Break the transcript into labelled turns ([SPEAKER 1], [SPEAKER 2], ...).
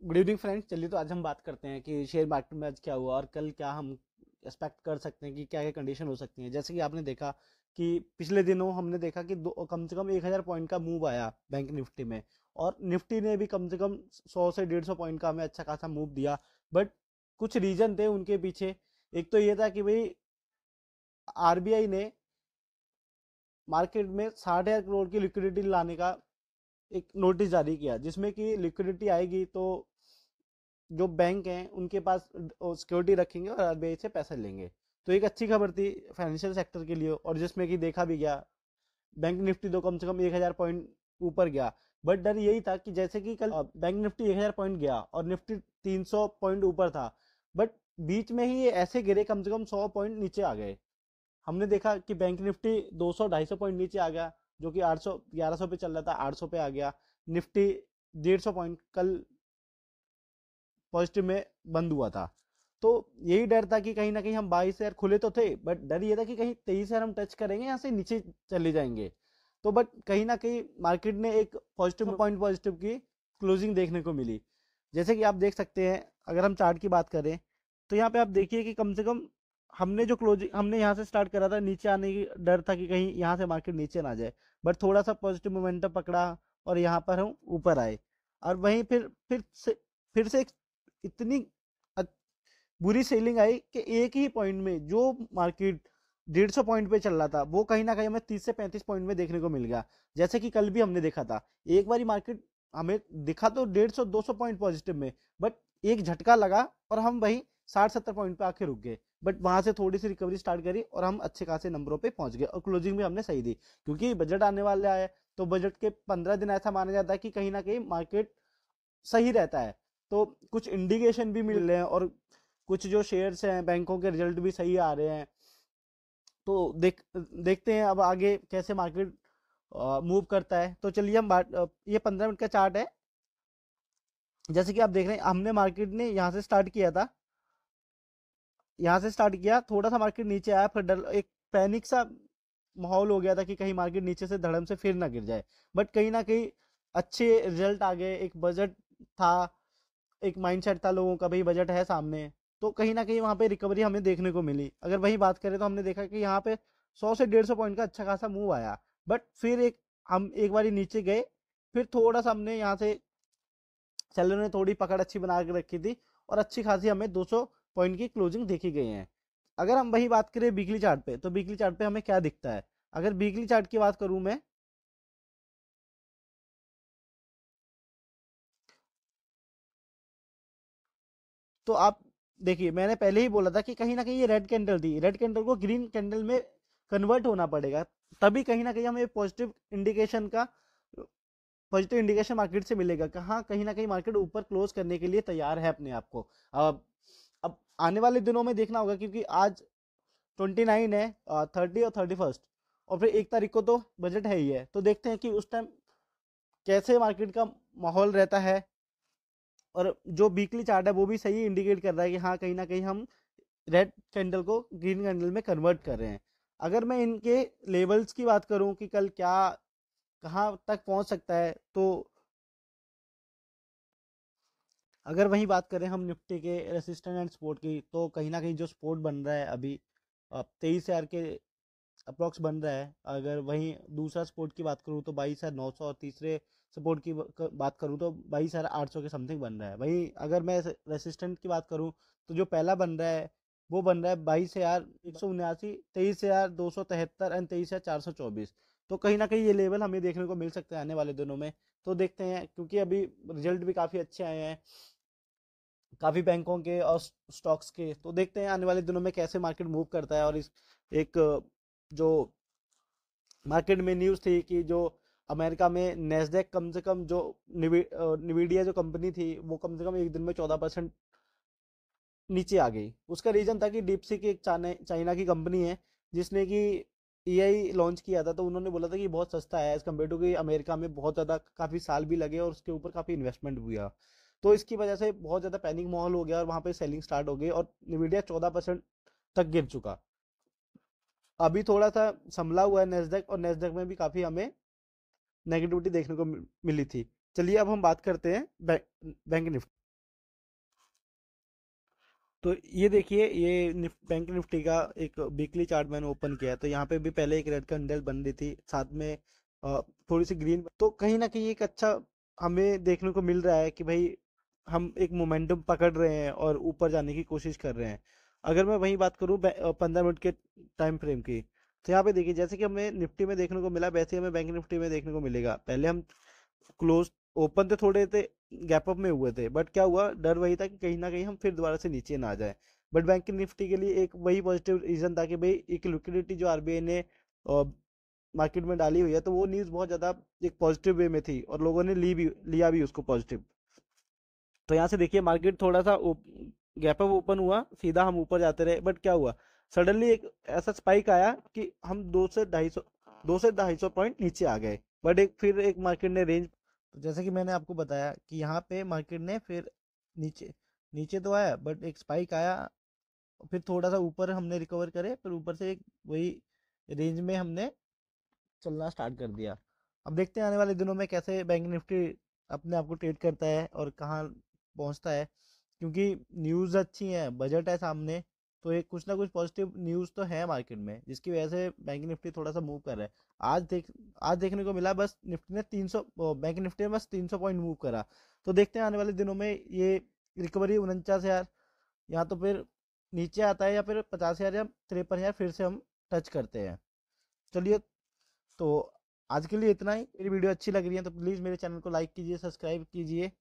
[SPEAKER 1] Good evening friends. चलिए तो आज हम बात करते हैं कि शेयर मार्केट में आज क्या हुआ और कल क्या हम एक्सपेक्ट कर सकते हैं कि क्या क्या कंडीशन हो सकती है। जैसे कि आपने देखा कि पिछले दिनों हमने देखा कि कम से कम 1000 पॉइंट का मूव आया बैंक निफ्टी में, और निफ्टी ने भी कम से कम 100 से 150 पॉइंट का हमें अच्छा खासा मूव दिया। बट कुछ रीजन थे उनके पीछे। एक तो ये था कि भाई आरबीआई ने मार्केट में 60,000 करोड़ की लिक्विडिटी लाने का एक नोटिस जारी किया, जिसमें कि लिक्विडिटी आएगी तो जो बैंक हैं उनके पास सिक्योरिटी रखेंगे और आरबीआई से पैसे लेंगे। तो एक अच्छी खबर थी फाइनेंशियल सेक्टर के लिए, और जिसमें कि देखा भी गया बैंक निफ्टी तो कम से कम 1000 पॉइंट ऊपर गया। बट डर यही था कि जैसे कि कल बैंक निफ्टी 1000 पॉइंट गया और निफ्टी 300 पॉइंट ऊपर था, बट बीच में ही ये ऐसे गिरे, कम से कम 100 पॉइंट नीचे आ गए। हमने देखा कि बैंक निफ्टी 200-250 पॉइंट नीचे आ गया, जो कि 800 1100 पे चल रहा था, 800 पे आ गया। निफ्टी 150 पॉइंट कल पॉजिटिव में बंद हुआ था। तो यही डर था कि कहीं ना कहीं हम 22,000 खुले तो थे, बट डर ये था कि कहीं 23,000 हम टच करेंगे, यहाँ से नीचे चले जाएंगे। तो बट कहीं ना कहीं मार्केट ने एक पॉजिटिव की क्लोजिंग देखने को मिली। जैसे कि आप देख सकते हैं, अगर हम चार्ट की बात करें तो यहाँ पे आप देखिए कि कम से कम हमने जो क्लोजिंग हमने यहाँ से स्टार्ट करा था, नीचे आने की डर था कि कहीं यहाँ से मार्केट नीचे ना जाए, बट थोड़ा सा पॉजिटिव मोमेंटम पकड़ा और यहाँ पर हम ऊपर आए। और वहीं फिर से इतनी बुरी सेलिंग आई कि एक ही पॉइंट में जो मार्केट 150 पॉइंट पे चल रहा था, वो कहीं ना कहीं हमें 30 से 35 पॉइंट में देखने को मिल गया। जैसे कि कल भी हमने देखा था, एक बारी मार्केट हमें दिखा तो 150-200 पॉइंट पॉजिटिव में, बट एक झटका लगा और हम वही 60-70 पॉइंट पे आके रुक गए। बट वहां से थोड़ी सी रिकवरी स्टार्ट करी और हम अच्छे खासे नंबरों पे पहुंच गए, और क्लोजिंग भी हमने सही दी। क्योंकि बजट आने वाला है, तो बजट के 15 दिन ऐसा माना जाता है कि कहीं ना कहीं मार्केट सही रहता है। तो कुछ इंडिकेशन भी मिल रहे हैं, और कुछ जो शेयर्स हैं बैंकों के रिजल्ट भी सही आ रहे हैं। तो देखते हैं अब आगे कैसे मार्केट मूव करता है। तो चलिए हम ये 15 मिनट का चार्ट है। जैसे कि आप देख रहे हैं, हमने मार्केट ने यहाँ से स्टार्ट किया था, यहाँ से स्टार्ट किया, थोड़ा सा मार्केट नीचे आया, फिर डर एक पैनिक सा माहौल हो गया था कि कहीं मार्केट नीचे से धड़म से फिर ना गिर जाए। बट कहीं ना कहीं अच्छे रिजल्ट आ गए, एक बजट था, एक माइंडसेट था लोगों का, भाई बजट है सामने। तो कहीं ना कहीं वहां पे रिकवरी हमें देखने को मिली। अगर वही बात करें तो हमने देखा कि यहाँ पे 100 से 150 पॉइंट का अच्छा खासा मूव आया, बट फिर हम एक बारी नीचे गए। फिर थोड़ा सा हमने यहाँ से सेलर ने थोड़ी पकड़ अच्छी बना के रखी थी, और अच्छी खासी हमें 200 पॉइंट की क्लोजिंग देखी गई है। अगर हम वही बात करें वीकली चार्ट पे, तो वीकली चार्ट पे हमें क्या दिखता है। अगर वीकली चार्ट की बात करूं मैं, तो आप देखिए, मैंने पहले ही बोला था कि कहीं ना कहीं ये रेड कैंडल थी, रेड कैंडल को ग्रीन कैंडल में कन्वर्ट होना पड़ेगा, तभी कहीं ना कहीं हमें पॉजिटिव इंडिकेशन मार्केट से मिलेगा। कहाँ कहीं ना कहीं मार्केट ऊपर क्लोज करने के लिए तैयार है अपने आप को। अब आने वाले दिनों में देखना होगा, क्योंकि आज 29 है, 30 और 31, और फिर 1 तारीख को तो बजट है ही है। तो देखते हैं कि उस टाइम कैसे मार्केट का माहौल रहता है। और जो वीकली चार्ट है वो भी सही इंडिकेट कर रहा है कि हाँ, कहीं ना कहीं हम रेड कैंडल को ग्रीन कैंडल में कन्वर्ट कर रहे हैं। अगर मैं इनके लेवल्स की बात करूं कि कल क्या कहाँ तक पहुंच सकता है, तो अगर वही बात करें हम निफ्टी के रेसिस्टेंट एंड सपोर्ट की, तो कहीं ना कहीं जो सपोर्ट बन रहा है अभी 23,000 के अप्रोक्स बन रहा है। अगर वहीं दूसरा सपोर्ट की बात करूँ तो 22,900, और तीसरे सपोर्ट की बात करूँ तो 22,800 के समथिंग बन रहा है। वहीं अगर मैं रेसिस्टेंट की बात करूँ, तो जो पहला बन रहा है वो बन रहा है 22,179, 23,273 एंड 23,424। तो कहीं ना कहीं ये लेवल हमें देखने को मिल सकते हैं आने वाले दिनों में। तो देखते हैं, क्योंकि अभी रिजल्ट भी काफ़ी अच्छे आए हैं काफ़ी बैंकों के और स्टॉक्स के। तो देखते हैं आने वाले दिनों में कैसे मार्केट मूव करता है। और इस एक जो मार्केट में न्यूज़ थी कि जो अमेरिका में नेस्डेक कम से कम जो निविडिया जो कंपनी थी, वो कम से कम एक दिन में 14% नीचे आ गई। उसका रीजन था कि डीपसीक एक चाइना की कंपनी है, जिसने कि एआई लॉन्च किया था। तो उन्होंने बोला था कि बहुत सस्ता है एज कम्पेयर टू कि अमेरिका में बहुत ज़्यादा काफ़ी साल भी लगे और उसके ऊपर काफ़ी इन्वेस्टमेंट भी हुआ। तो इसकी वजह से बहुत ज़्यादा पैनिक माहौल हो गया और वहाँ पे सेलिंग स्टार्ट हो गई, और निविडिया 14% तक गिर चुका। अभी थोड़ा सा संभला हुआ है नेस्डेक, और नेस्डेक में भी काफ़ी हमें नेगेटिविटी देखने को मिली थी। चलिए अब हम बात करते हैं बैंक निफ्टी। तो ये देखिए, ये बैंक निफ्टी का एक वीकली चार्ट मैंने ओपन किया है। तो यहाँ पे भी पहले एक रेड कैंडल बन रही थी, साथ में थोड़ी सी ग्रीन। तो कहीं ना कहीं एक अच्छा हमें देखने को मिल रहा है कि भाई हम एक मोमेंटम पकड़ रहे हैं और ऊपर जाने की कोशिश कर रहे हैं। अगर मैं वही बात करूँ 15 मिनट के टाइम फ्रेम की, तो यहाँ पे देखिए जैसे कि हमें निफ्टी में देखने को मिला, वैसे ही हमें बैंक निफ्टी में देखने को मिलेगा। पहले हम क्लोज ओपन थे, थोड़े थे गैप अप में हुए थे, बट क्या हुआ, डर वही था कि कहीं ना कहीं हम फिर दोबारा से नीचे ना आ जाए। बट बैंक निफ्टी के लिए एक वही पॉजिटिव रीजन था कि भाई एक लिक्विडिटी जो आरबीआई ने मार्केट में डाली हुई है, तो वो न्यूज़ बहुत ज़्यादा एक पॉजिटिव वे में थी और लोगों ने लिया भी उसको पॉजिटिव। तो यहाँ से देखिए मार्केट थोड़ा सा गैप अप ओपन हुआ, सीधा हम ऊपर जाते रहे, बट क्या हुआ, सडनली एक ऐसा स्पाइक आया कि हम 2 से 250 पॉइंट नीचे आ गए। बट फिर एक मार्केट ने रेंज, तो जैसे कि मैंने आपको बताया कि यहाँ पे मार्केट ने फिर नीचे नीचे तो आया, बट एक स्पाइक आया, फिर थोड़ा सा ऊपर हमने रिकवर करे, फिर ऊपर से एक वही रेंज में हमने चलना स्टार्ट कर दिया। अब देखते हैं आने वाले दिनों में कैसे बैंक निफ्टी अपने आप को ट्रेड करता है और कहाँ पहुंचता है, क्योंकि न्यूज़ अच्छी है, बजट है सामने। तो एक कुछ ना कुछ पॉजिटिव न्यूज़ तो है मार्केट में, जिसकी वजह से बैंक निफ्टी थोड़ा सा मूव कर रहा है। आज देखने को मिला बस निफ्टी ने 300, बैंक निफ्टी ने बस 300 पॉइंट मूव करा। तो देखते हैं आने वाले दिनों में ये रिकवरी 49,000 या तो फिर नीचे आता है, या फिर 50,000 या 53,000 फिर से हम टच करते हैं। चलिए, तो आज के लिए इतना ही। मेरी वीडियो अच्छी लग रही है तो प्लीज़ मेरे चैनल को लाइक कीजिए, सब्सक्राइब कीजिए।